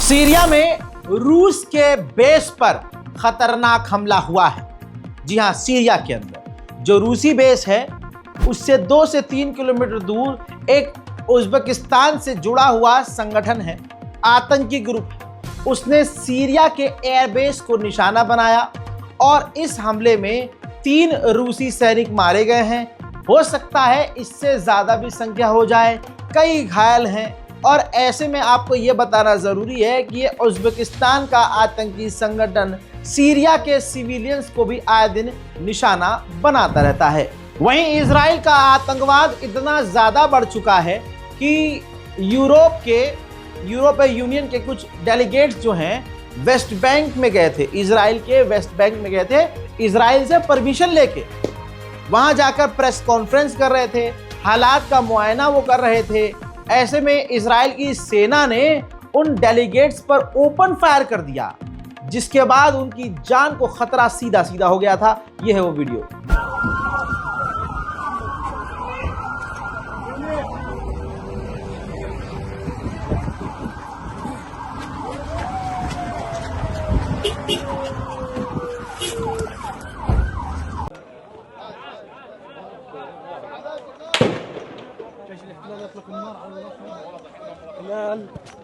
Syria में रूस के बेस पर खतरनाक हमला हुआ है। जी हां, सीरिया के अंदर जो रूसी बेस है उससे 2 से 3 किलोमीटर दूर एक उज़्बेकिस्तान से जुड़ा हुआ संगठन है, आतंकी ग्रुप है। उसने सीरिया के एयरबेस को निशाना बनाया और इस हमले में 3 रूसी सैनिक मारे गए हैं। हो सकता है इससे ज़्यादा भी संख्या हो जाए, कई घायल हैं। और ऐसे में आपको ये बताना ज़रूरी है कि ये उज़्बेकिस्तान का आतंकी संगठन सीरिया के सिविलियंस को भी आए दिन निशाना बनाता रहता है। वहीं इजराइल का आतंकवाद इतना ज़्यादा बढ़ चुका है कि यूरोपीय यूनियन के कुछ डेलीगेट्स जो हैं वेस्ट बैंक में गए थे, इजराइल के वेस्ट बैंक में गए थे, इजराइल से परमिशन लेके वहाँ जाकर प्रेस कॉन्फ्रेंस कर रहे थे, हालात का मुआयना वो कर रहे थे। ऐसे में इजराइल की सेना ने उन डेलीगेट्स पर ओपन फायर कर दिया, जिसके बाद उनकी जान को खतरा सीधा सीधा हो गया था। यह है वो वीडियो।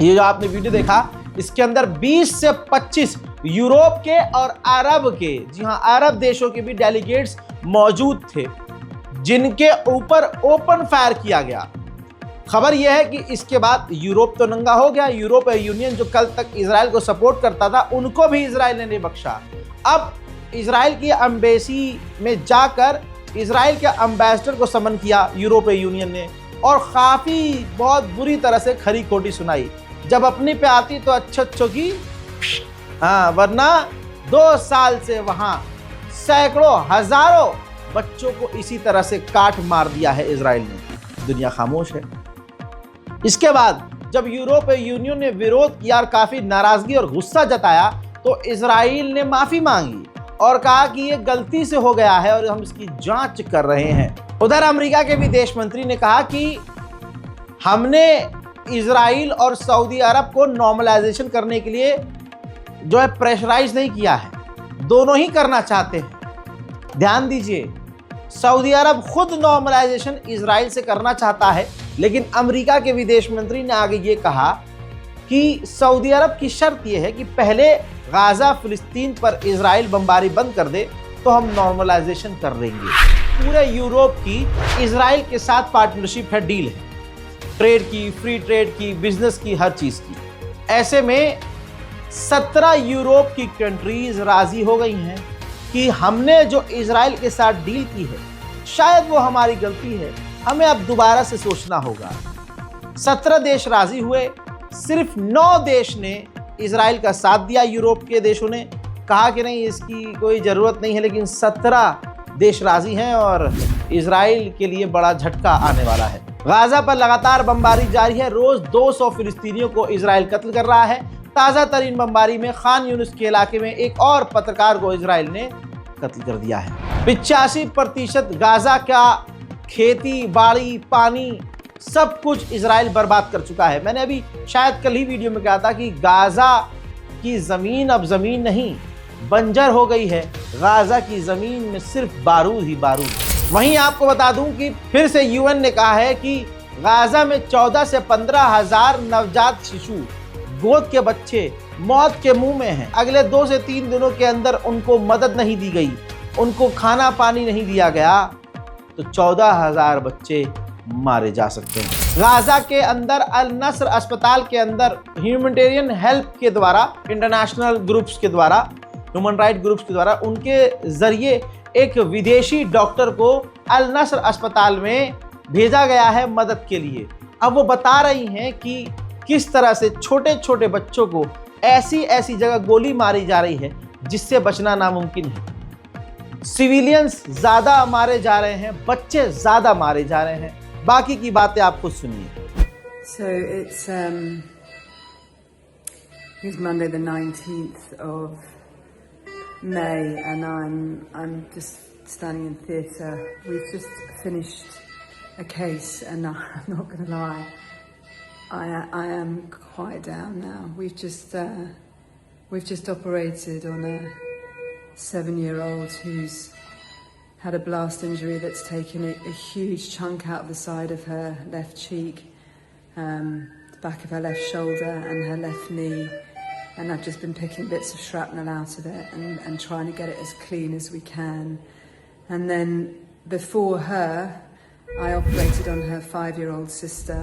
ये जो आपने वीडियो देखा, इसके अंदर 20 से 25 यूरोप के और अरब के, जी हां, अरब देशों के भी डेलीगेट्स मौजूद थे, जिनके ऊपर ओपन फायर किया गया। खबर यह है कि इसके बाद यूरोप तो नंगा हो गया। यूरोपीय यूनियन जो कल तक इजराइल को सपोर्ट करता था, उनको भी इजराइल ने नहीं बख्शा। अब इजराइल की एम्बेसी में जाकर इजराइल के एम्बेसडर को समन किया यूरोपीय यूनियन ने, और काफ़ी बहुत बुरी तरह से खरी खोटी सुनाई। जब अपनी पे आती तो अच्छो की, हाँ, वरना 2 साल से वहाँ सैकड़ों हजारों बच्चों को इसी तरह से काट मार दिया है इजराइल ने। दुनिया खामोश है। इसके बाद जब यूरोपीय यूनियन ने विरोध किया और काफ़ी नाराज़गी और गुस्सा जताया, तो इजराइल ने माफ़ी मांगी और कहा कि ये गलती से हो गया है और हम इसकी जांच कर रहे हैं। उधर अमेरिका के विदेश मंत्री ने कहा कि हमने इजराइल और सऊदी अरब को नॉर्मलाइजेशन करने के लिए जो है प्रेशराइज नहीं किया है, दोनों ही करना चाहते हैं। ध्यान दीजिए, सऊदी अरब खुद नॉर्मलाइजेशन इजराइल से करना चाहता है, लेकिन अमेरिका के विदेश मंत्री ने आगे ये कहा कि सऊदी अरब की शर्त यह है कि पहले गाजा फिलिस्तीन पर इजराइल बमबारी बंद कर दे तो हम नॉर्मलाइजेशन कर लेंगे। पूरे यूरोप की इजराइल के साथ पार्टनरशिप है, डील है, ट्रेड की, फ्री ट्रेड की, बिजनेस की, हर चीज़ की। ऐसे में 17 यूरोप की कंट्रीज राजी हो गई हैं कि हमने जो इजराइल के साथ डील की है, शायद वो हमारी गलती है, हमें अब दोबारा से सोचना होगा। 17 देश राजी हुए, सिर्फ 9 देश ने इजराइल का साथ दिया। यूरोप के देशों ने कहा कि नहीं, इसकी कोई ज़रूरत नहीं है, लेकिन 17 देश राजी हैं और इजराइल के लिए बड़ा झटका आने वाला है। गाजा पर लगातार बमबारी जारी है। रोज़ 200 फिलिस्तीनियों को इजराइल कत्ल कर रहा है। ताज़ा तरीन बमबारी में खान यूनिस के इलाके में एक और पत्रकार को इजराइल ने कत्ल कर दिया है। 85% गाजा का खेती बाड़ी, पानी, सब कुछ इजराइल बर्बाद कर चुका है। मैंने अभी शायद कल ही वीडियो में कहा था कि गाजा की ज़मीन अब ज़मीन नहीं, बंजर हो गई है। गाजा की ज़मीन में सिर्फ बारूद ही बारूद। वहीं आपको बता दूं कि फिर से यूएन ने कहा है कि गाजा में 14 से 15 हज़ार नवजात शिशु, गोद के बच्चे मौत के मुंह में हैं। अगले 2 से 3 दिनों के अंदर उनको मदद नहीं दी गई, उनको खाना पानी नहीं दिया गया, तो 14,000 बच्चे मारे जा सकते हैं। गाजा के अंदर अल नस्र अस्पताल के अंदर ह्यूमैनिटेरियन हेल्प के द्वारा, इंटरनेशनल ग्रुप्स के द्वारा, ह्यूमन राइट ग्रुप्स के द्वारा, उनके ज़रिए एक विदेशी डॉक्टर को अल नस्र अस्पताल में भेजा गया है मदद के लिए। अब वो बता रही हैं कि किस तरह से छोटे छोटे बच्चों को ऐसी ऐसी जगह गोली मारी जा रही है जिससे बचना नामुमकिन है। सिविलियंस ज्यादा मारे जा रहे हैं, बच्चे ज्यादा मारे जा रहे हैं। बाकी की बातें आप खुद सुनिए। So it's Monday the 19th of May and I'm just standing in theatre. We've just finished a case and I'm not going to lie, I am quite down now. We've just operated on a 7-year-old who's had a blast injury that's taken a huge chunk out of the side of her left cheek, the back of her left shoulder and her left knee, and I've just been picking bits of shrapnel out of it and trying to get it as clean as we can. And then before her, I operated on her 5-year-old sister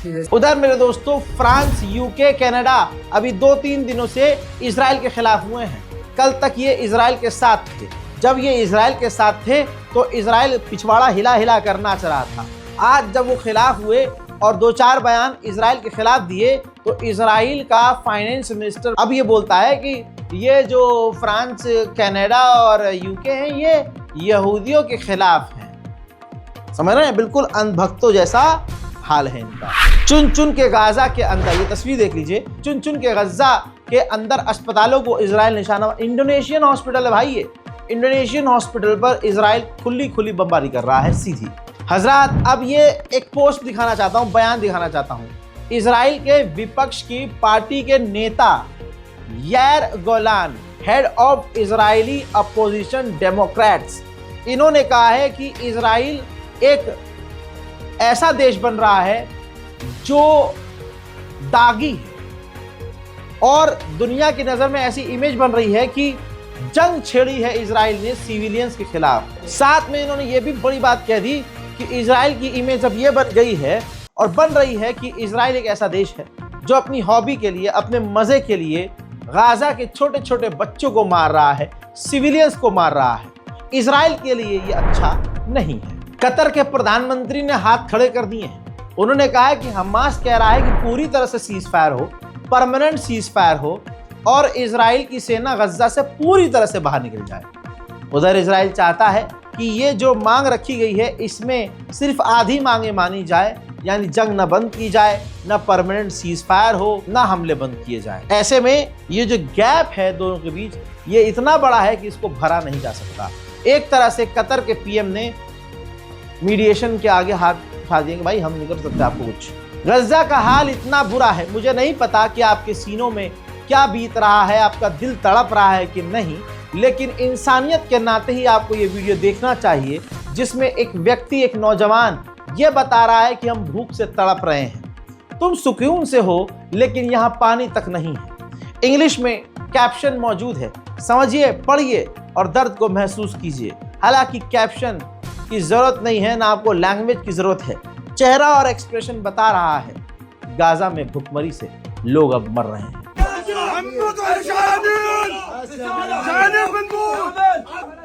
who was... उधर मेरे दोस्तों France, UK, Canada अभी 2-3 दिनों से Israel के खिलाफ हुए हैं। कल तक ये इजराइल के साथ थे। जब ये इजराइल के साथ थे तो इजराइल पिछवाड़ा हिला हिला कर नाच रहा था। आज जब वो खिलाफ हुए और 2-4 बयान इजराइल के खिलाफ दिए तो इजराइल का फाइनेंस मिनिस्टर अब ये बोलता है कि ये जो फ्रांस, कनाडा और यूके हैं ये यहूदियों के खिलाफ हैं। समझ रहे हैं? बिल्कुल अंधभक्तों जैसा हाल है इनका। चुन चुन के गाजा के अंदर, ये तस्वीर देख लीजिए, चुन चुन के गजा के अंदर अस्पतालों को इजराइल निशाना। इंडोनेशियन हॉस्पिटल है भाई ये। इंडोनेशियन हॉस्पिटल पर इजराइल खुली बमबारी कर रहा है सीधी। हजरात, अब ये एक पोस्ट दिखाना चाहता हूँ, बयान दिखाना चाहता हूँ। इजराइल के विपक्ष की पार्टी के नेता यार Golan, head of Israeli opposition Democrats, इन्होंने कहा है कि इजराइल एक ऐसा देश बन रहा है जो दागी है और दुनिया की नजर में ऐसी इमेज बन रही है कि जंग छेड़ी है इजराइल ने सिविलियंस के खिलाफ। साथ में इन्होंने ये भी बड़ी बात कह दी कि इजराइल की इमेज अब ये बन गई है और बन रही है कि इजराइल एक ऐसा देश है जो अपनी हॉबी के लिए, अपने मजे के लिए गाजा के छोटे छोटे बच्चों को मार रहा है, सिविलियंस को मार रहा है। इजराइल के लिए ये अच्छा नहीं है। कतर के प्रधानमंत्री ने हाथ खड़े कर दिए हैं। उन्होंने कहा है कि हमास कह रहा है कि पूरी तरह से सीज फायर हो, परमानेंट सीज फायर हो और इजराइल की सेना गजा से पूरी तरह से बाहर निकल जाए। उधर इजराइल चाहता है कि ये जो मांग रखी गई है इसमें सिर्फ आधी मांगे मानी जाए, यानी जंग न बंद की जाए, न परमानेंट सीज फायर हो, न हमले बंद किए जाए। ऐसे में ये जो गैप है दोनों के बीच ये इतना बड़ा है कि इसको भरा नहीं जा सकता। एक तरह से कतर के पीएम ने मीडिएशन के आगे हाथ उठा दिए कि भाई हम नहीं कर सकते आपको कुछ। गजा का हाल इतना बुरा है, मुझे नहीं पता कि आपके सीनों में क्या बीत रहा है, आपका दिल तड़प रहा है कि नहीं, लेकिन इंसानियत के नाते ही आपको ये वीडियो देखना चाहिए जिसमें एक व्यक्ति, एक नौजवान ये बता रहा है कि हम भूख से तड़प रहे हैं। तुम सुकून से हो लेकिन यहाँ पानी तक नहीं है। इंग्लिश में कैप्शन मौजूद है, समझिए, पढ़िए और दर्द को महसूस कीजिए। हालांकि कैप्शन की जरूरत नहीं है, ना आपको लैंग्वेज की जरूरत है। चेहरा और एक्सप्रेशन बता रहा है गाजा में भुखमरी से लोग अब मर रहे हैं।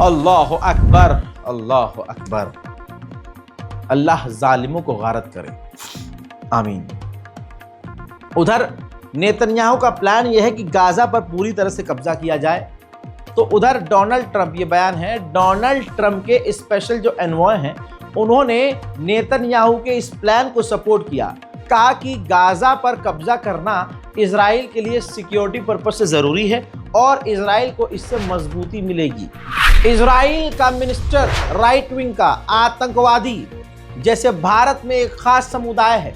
अल्लाह अकबर, अल्लाह अकबर। अल्लाह जालिमों को गारत करे, आमीन। उधर नेतन्याहू का प्लान यह है कि गाजा पर पूरी तरह से कब्जा किया जाए। तो उधर डोनाल्ड ट्रंप, ये बयान है डोनाल्ड ट्रंप के स्पेशल जो एनवॉय हैं, उन्होंने नेतन्याहू के इस प्लान को सपोर्ट किया। कहा कि गाजा पर कब्जा करना इजराइल के लिए सिक्योरिटी पर्पज से ज़रूरी है और इजराइल को इससे मजबूती मिलेगी। इजराइल का मिनिस्टर राइट विंग का आतंकवादी, जैसे भारत में एक खास समुदाय है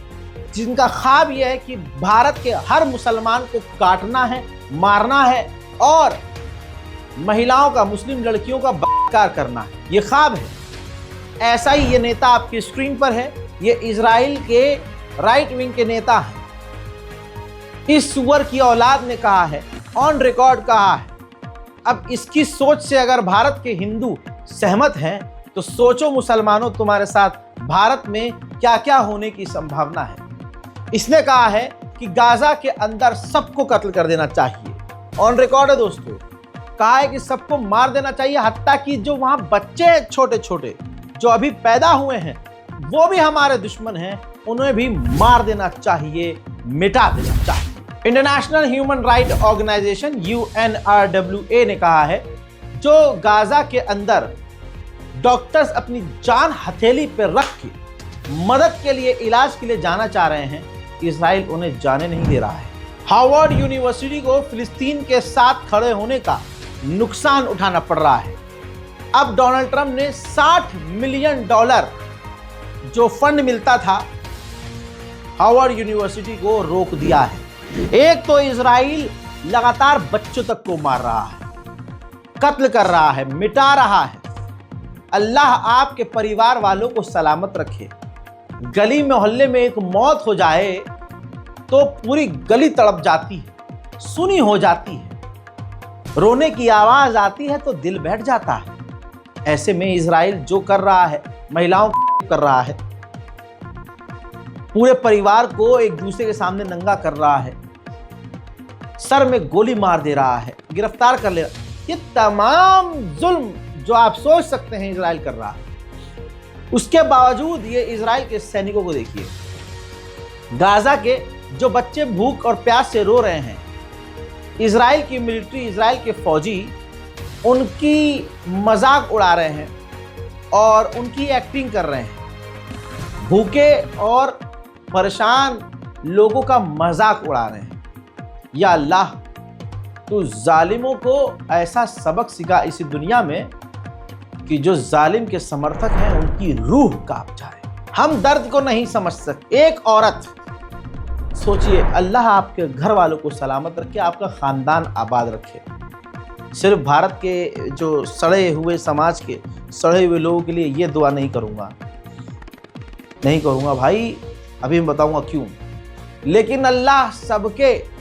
जिनका ख्वाब यह है कि भारत के हर मुसलमान को काटना है, मारना है और महिलाओं का, मुस्लिम लड़कियों का बलात्कार करना है, ये ख्वाब है। ऐसा ही ये नेता आपकी स्क्रीन पर है, ये इजराइल के राइट विंग के नेता हैं। इस सुअर की औलाद ने कहा है, ऑन रिकॉर्ड कहा है। अब इसकी सोच से अगर भारत के हिंदू सहमत हैं तो सोचो मुसलमानों, तुम्हारे साथ भारत में क्या क्या होने की संभावना है। इसने कहा है कि गाजा के अंदर सबको कत्ल कर देना चाहिए। ऑन रिकॉर्ड है दोस्तों। कहा है कि सबको मार देना चाहिए, हत्ता कि जो वहां बच्चे हैं छोटे छोटे जो अभी पैदा हुए हैं वो भी हमारे दुश्मन हैं, उन्हें भी मार देना चाहिए, मिटा देना चाहिए। International human right organisation UNRWA ने कहा है जो गाजा के अंदर डॉक्टर्स अपनी जान हथेली पर रख के मदद के लिए, इलाज के लिए जाना चाह रहे हैं, इजराइल उन्हें जाने नहीं दे रहा है। हार्वर्ड यूनिवर्सिटी को फिलिस्तीन के साथ खड़े होने का नुकसान उठाना पड़ रहा है। अब डोनाल्ड ट्रंप ने $60 मिलियन जो फंड मिलता था हार्वर्ड यूनिवर्सिटी को रोक दिया है। एक तो इजराइल लगातार बच्चों तक को मार रहा है, कत्ल कर रहा है, मिटा रहा है। अल्लाह आपके परिवार वालों को सलामत रखे। गली मोहल्ले में एक मौत हो जाए तो पूरी गली तड़प जाती है, सुनी हो जाती है, रोने की आवाज आती है तो दिल बैठ जाता है। ऐसे में इजराइल जो कर रहा है, महिलाओं को कर रहा है, पूरे परिवार को एक दूसरे के सामने नंगा कर रहा है, सर में गोली मार दे रहा है, गिरफ्तार कर ले रहा है। ये तमाम जुल्म जो आप सोच सकते हैं इजराइल कर रहा है। उसके बावजूद ये इजराइल के सैनिकों को देखिए, गाजा के जो बच्चे भूख और प्यास से रो रहे हैं, इजराइल की मिलिट्री, इजराइल के फौजी उनकी मजाक उड़ा रहे हैं और उनकी एक्टिंग कर रहे हैं। भूखे और परेशान लोगों का मजाक उड़ा रहे हैं। या अल्लाह, तू जालिमों को ऐसा सबक सिखा इसी दुनिया में कि जो जालिम के समर्थक हैं उनकी रूह कांप जाए। हम दर्द को नहीं समझ सकते। एक औरत, सोचिए, अल्लाह आपके घर वालों को सलामत रखे, आपका खानदान आबाद रखे। सिर्फ भारत के जो सड़े हुए समाज के सड़े हुए लोगों के लिए ये दुआ नहीं करूँगा भाई, अभी मैं बताऊँगा क्यों। लेकिन अल्लाह सबके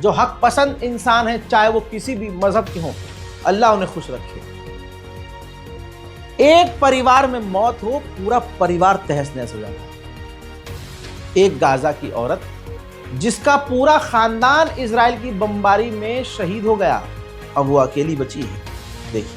जो हक पसंद इंसान है, चाहे वो किसी भी मजहब के हों, अल्लाह उन्हें खुश रखे। एक परिवार में मौत हो, पूरा परिवार तहस नहस हो जाता है। एक गाजा की औरत जिसका पूरा खानदान इजराइल की बमबारी में शहीद हो गया, अब वो अकेली बची है। देखिए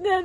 2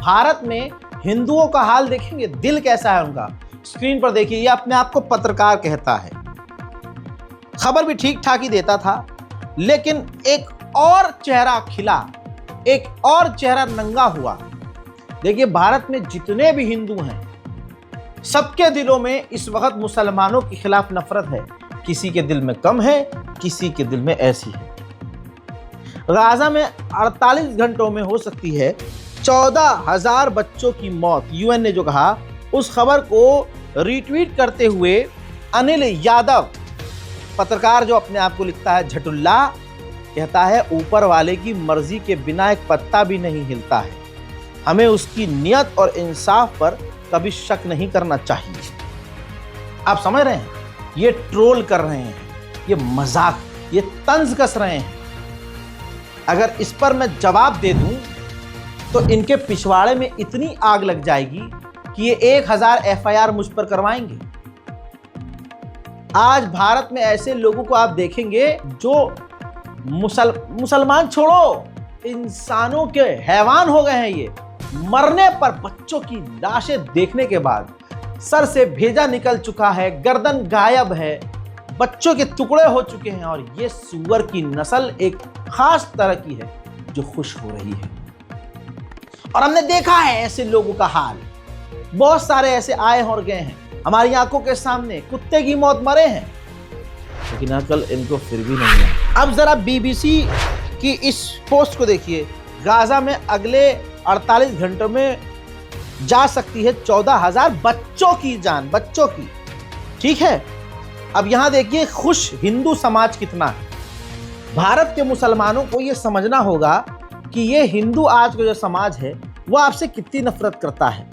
भारत में हिंदुओं का हाल देखेंगे, दिल कैसा है उनका। स्क्रीन पर देखिए, ये अपने आप को पत्रकार कहता है, खबर भी ठीक ठाक ही देता था, लेकिन एक और चेहरा खिला, एक और चेहरा नंगा हुआ। देखिए, भारत में जितने भी हिंदू हैं, सबके दिलों में इस वक्त मुसलमानों के खिलाफ नफरत है। किसी के दिल में कम है, किसी के दिल में ऐसी है। गाजा में 48 घंटों में हो सकती है 14,000 बच्चों की मौत। यूएन ने जो कहा, उस खबर को रीट्वीट करते हुए अनिल यादव, पत्रकार जो अपने आप को लिखता है झटुल्ला, कहता है ऊपर वाले की मर्जी के बिना एक पत्ता भी नहीं हिलता है। हमें उसकी नियत और इंसाफ पर कभी शक नहीं करना चाहिए। आप समझ रहे हैं, ये ट्रोल कर रहे हैं, ये मजाक, ये तंज कस रहे हैं। अगर इस पर मैं जवाब दे दूं तो इनके पिछवाड़े में इतनी आग लग जाएगी कि ये 1000 FIR मुझ पर करवाएंगे। आज भारत में ऐसे लोगों को आप देखेंगे जो मुसलमान छोड़ो, इंसानों के हैवान हो गए हैं। ये मरने पर बच्चों की लाशें देखने के बाद सर से भेजा निकल चुका है, गर्दन गायब है, बच्चों के टुकड़े हो चुके हैं। और ये सूअर की नस्ल एक खास तरह की है जो खुश हो रही है। और हमने देखा है ऐसे लोगों का हाल, बहुत सारे ऐसे आए और गए हैं हमारी आंखों के सामने। कुत्ते की मौत मरे हैं, लेकिन अकल इनको फिर भी नहीं है। अब जरा BBC कि इस पोस्ट को देखिए, गाजा में अगले 48 घंटों में जा सकती है 14,000 बच्चों की जान, बच्चों की। ठीक है, अब यहां देखिए खुश हिंदू समाज कितना है। भारत के मुसलमानों को यह समझना होगा कि ये हिंदू आज का जो समाज है वो आपसे कितनी नफरत करता है।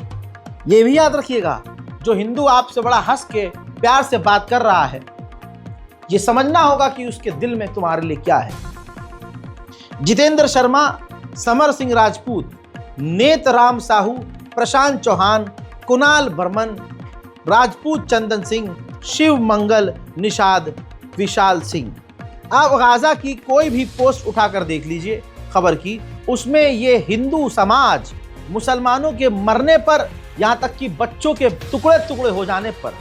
ये भी याद रखिएगा, जो हिंदू आपसे बड़ा हंस के प्यार से बात कर रहा है, ये समझना होगा कि उसके दिल में तुम्हारे लिए क्या है। जितेंद्र शर्मा, समर सिंह राजपूत, नेतराम साहू, प्रशांत चौहान, कुणाल बर्मन, राजपूत चंदन सिंह, शिव मंगल, निषाद, विशाल सिंह। आप गाजा की कोई भी पोस्ट उठाकर देख लीजिए खबर की, उसमें ये हिंदू समाज मुसलमानों के मरने पर, यहाँ तक कि बच्चों के टुकड़े टुकड़े हो जाने पर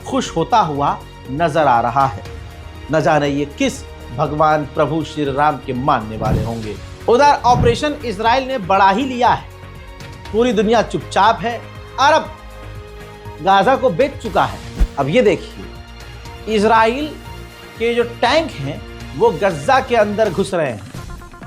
खुश होता हुआ नजर आ रहा है। न जाने ये किस भगवान प्रभु श्री राम के मानने वाले होंगे। उधर ऑपरेशन इजराइल ने बढ़ा ही लिया है, पूरी दुनिया चुपचाप है। अरब गाजा को बेच चुका है। अब ये देखिए, इजराइल के जो टैंक हैं वो गज्जा के अंदर घुस रहे हैं।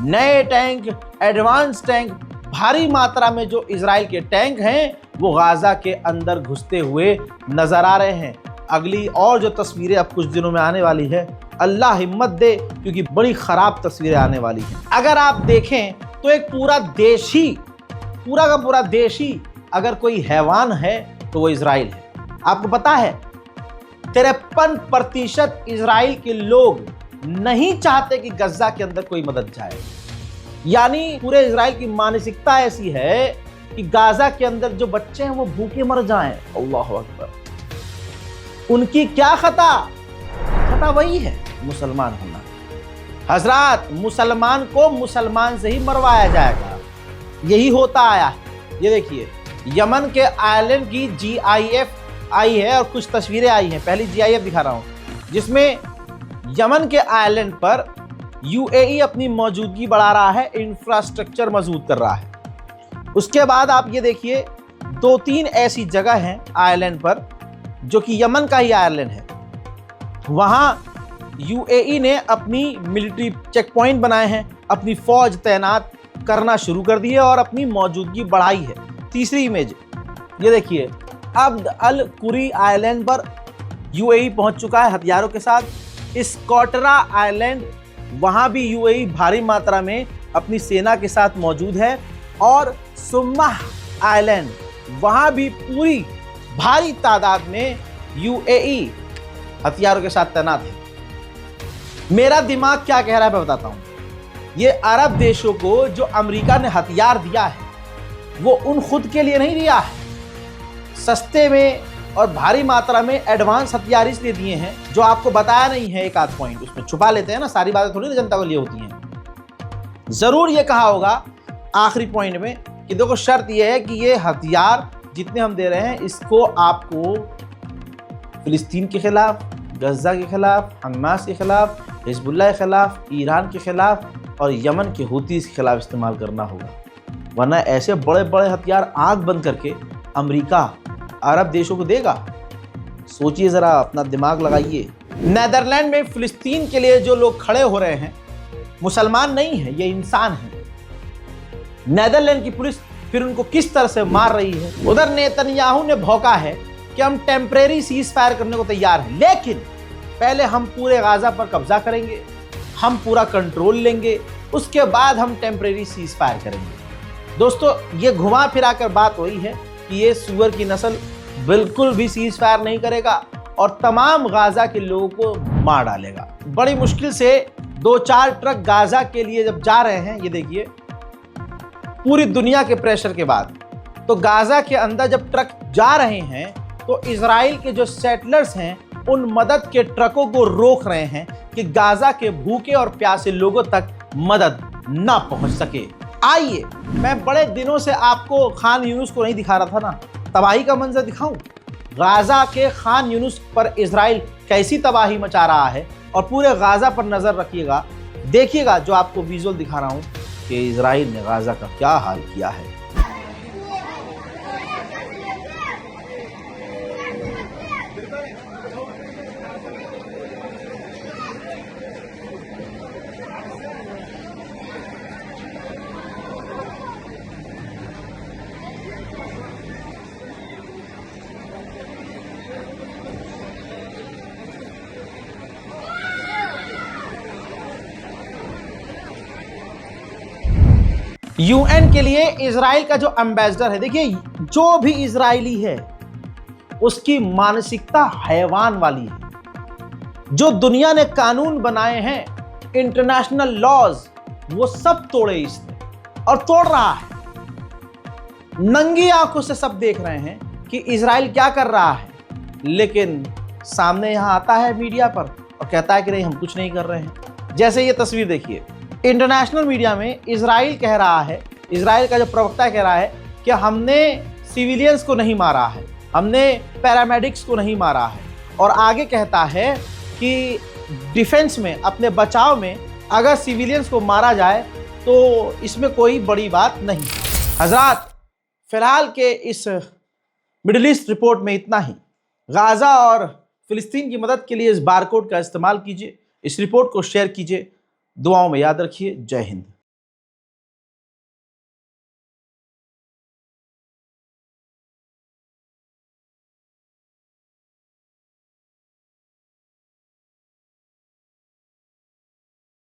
नए टैंक, एडवांस टैंक, भारी मात्रा में जो इजराइल के टैंक हैं वो गाजा के अंदर घुसते हुए नजर आ रहे हैं। अगली और जो तस्वीरें अब कुछ दिनों में आने वाली है, अल्लाह हिम्मत दे, क्योंकि बड़ी खराब तस्वीरें आने वाली हैं। अगर आप देखें तो एक पूरा देश ही, पूरा का पूरा देश ही अगर कोई हैवान है तो वो इजराइल है। आपको पता है 53% इजराइल के लोग नहीं चाहते कि गज्जा के अंदर कोई मदद जाए। यानी पूरे इजराइल की मानसिकता ऐसी है कि गाजा के अंदर जो बच्चे हैं वो भूखे मर जाएं। अल्लाह अकबर। उनकी क्या खता? खता वही है मुसलमान होना। हजरात, मुसलमान को मुसलमान से ही मरवाया जाएगा, यही होता आया है। ये देखिए, यमन के आइलैंड की GIF आई है और कुछ तस्वीरें आई हैं। पहली GIF दिखा रहा हूं, जिसमें यमन के आइलैंड पर UAE अपनी मौजूदगी बढ़ा रहा है, इंफ्रास्ट्रक्चर मजबूत कर रहा है। उसके बाद आप ये देखिए, 2-3 ऐसी जगह हैं आइलैंड पर जो कि यमन का ही आइलैंड है। वहां UAE ने अपनी मिलिट्री चेक पॉइंट बनाए हैं, अपनी फौज तैनात करना शुरू कर दी है और अपनी मौजूदगी बढ़ाई है। तीसरी इमेज ये देखिए, अब्द अल कुरी आइलैंड पर UAE पहुंच चुका है हथियारों के साथ। स्कॉटरा आइलैंड, वहां भी UAE भारी मात्रा में अपनी सेना के साथ मौजूद है। और सुम्माह आइलैंड, वहां भी पूरी भारी तादाद में UAE हथियारों के साथ तैनात है। मेरा दिमाग क्या कह रहा है मैं बताता हूं। ये अरब देशों को जो अमेरिका ने हथियार दिया है वो उन खुद के लिए नहीं दिया है, सस्ते में और भारी मात्रा में एडवांस हथियार इसलिए दिए हैं जो आपको बताया नहीं है। एक आध पॉइंट उसमें छुपा लेते हैं ना, सारी बातें थोड़ी ना जनता को लिए होती हैं। जरूर ये कहा होगा आखिरी पॉइंट में कि देखो शर्त ये है कि ये हथियार जितने हम दे रहे हैं इसको आपको फिलिस्तीन के खिलाफ, गज्जा के खिलाफ, हमास के खिलाफ, हिजबुल्लाह के खिलाफ, ईरान के खिलाफ और यमन के हुतीस के खिलाफ इस्तेमाल करना होगा। वरना ऐसे बड़े बड़े हथियार आंख बंद करके अमेरिका अरब देशों को देगा? सोचिए जरा, अपना दिमाग लगाइए। नेदरलैंड में फिलिस्तीन के लिए जो लोग खड़े हो रहे हैं मुसलमान नहीं है, ये इंसान है। नेदरलैंड की पुलिस फिर उनको किस तरह से मार रही है। उधर नेतन्याहू ने भौंका है कि हम टेम्परेरी सीज फायर करने को तैयार हैं, लेकिन पहले हम पूरे गाजा पर कब्जा करेंगे, हम पूरा कंट्रोल लेंगे, उसके बाद हम टेम्परेरी सीज फायर करेंगे। दोस्तों, ये घुमा फिरा कर बात वही है कि ये सुअर की नस्ल बिल्कुल भी सीज फायर नहीं करेगा और तमाम गाजा के लोगों को मार डालेगा। बड़ी मुश्किल से 2-4 ट्रक गाजा के लिए जब जा रहे हैं, ये देखिए, पूरी दुनिया के प्रेशर के बाद, तो गाजा के अंदर जब ट्रक जा रहे हैं तो इजराइल के जो सेटलर्स हैं उन मदद के ट्रकों को रोक रहे हैं कि गाजा के भूखे और प्यासे लोगों तक मदद ना पहुंच सके। आइए, मैं बड़े दिनों से आपको खान यूनुस को नहीं दिखा रहा था ना, तबाही का मंजर दिखाऊं। गाजा के खान यूनुस पर इजराइल कैसी तबाही मचा रहा है और पूरे गाजा पर नजर रखिएगा, देखिएगा जो आपको विजुअल दिखा रहा हूं कि इजराइल ने गाजा का क्या हाल किया है। यूएन के लिए इजराइल का जो एम्बेसडर है, देखिए जो भी इजरायली है उसकी मानसिकता हैवान वाली है। जो दुनिया ने कानून बनाए हैं, इंटरनेशनल लॉज, वो सब तोड़े इसने और तोड़ रहा है। नंगी आंखों से सब देख रहे हैं कि इजराइल क्या कर रहा है, लेकिन सामने यहां आता है मीडिया पर और कहता है कि नहीं हम कुछ नहीं कर रहे हैं। जैसे ये तस्वीर देखिए, इंटरनेशनल मीडिया में इजराइल कह रहा है, इजराइल का जो प्रवक्ता कह रहा है कि हमने सिविलियंस को नहीं मारा है, हमने पैरामेडिक्स को नहीं मारा है, और आगे कहता है कि डिफेंस में, अपने बचाव में अगर सिविलियंस को मारा जाए तो इसमें कोई बड़ी बात नहीं। हजरात, फिलहाल के इस मिडिल ईस्ट रिपोर्ट में इतना ही। गाज़ा और फिलिस्तीन की मदद के लिए इस बारकोड का इस्तेमाल कीजिए, इस रिपोर्ट को शेयर कीजिए, दुआओं में याद रखिए। जय हिंद।